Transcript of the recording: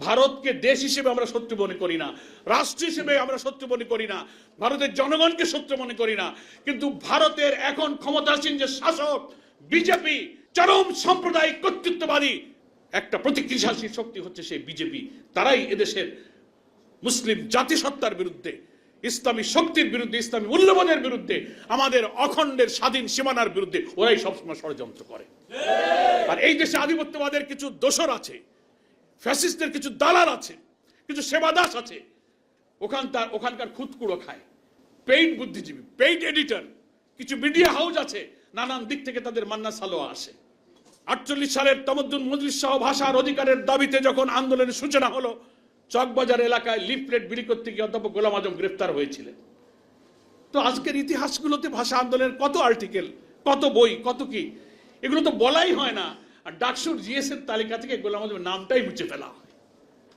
ভারতকে দেশ হিসেবে আমরা শত্রু মনে করি না, রাষ্ট্র হিসেবে আমরা শত্রু মনে করি না, ভারতের জনগণকে শত্রু মনে করি না, কিন্তু ভারতের এখন ক্ষমতাসীন যে শাসক বিজেপি, চরম সাম্প্রদায়িক কর্তৃত্ববাদী একটা প্রতিক্রিয়াশীল শক্তি হচ্ছে সেই বিজেপি। তারাই এদেশের মুসলিম জাতিসত্তার বিরুদ্ধে, ইসলামী শক্তির বিরুদ্ধে, ইসলামী মূল্যবোধের বিরুদ্ধে, আমাদের অখণ্ডের স্বাধীন সীমানার বিরুদ্ধে ওরাই সবসময় ষড়যন্ত্র করে। আর এই দেশে আধিপত্যবাদের কিছু দোসর আছে, ফ্যাসিস্টদের কিছু দালাল আছে, কিছু সেবাদাস আছে, ওখানকার খুদকুড়ো খায়, পেইড বুদ্ধিজীবী, পেইড এডিটর, কিছু মিডিয়া হাউস আছে, নানান দিক থেকে তাদের মান্না সালোয়া আসে। 48 সালের তমদ্দুন মজলিস সহ ভাষার অধিকারের দাবিতে যখন আন্দোলনের সূচনা হলো, চকবাজার এলাকায় লিফলেট বিলি করতে গিয়ে অধ্যাপক গোলাম আজম গ্রেফতার হয়েছিলেন। তো আজকের ইতিহাসগুলোতে ভাষা আন্দোলনের কত আর্টিকেল, কত বই, কত কি, এগুলো তো বলাই হয় না। আর ডাকসুর জিএস এর তালিকা থেকে গোলাম আজমের নামটাই মুছে ফেলা।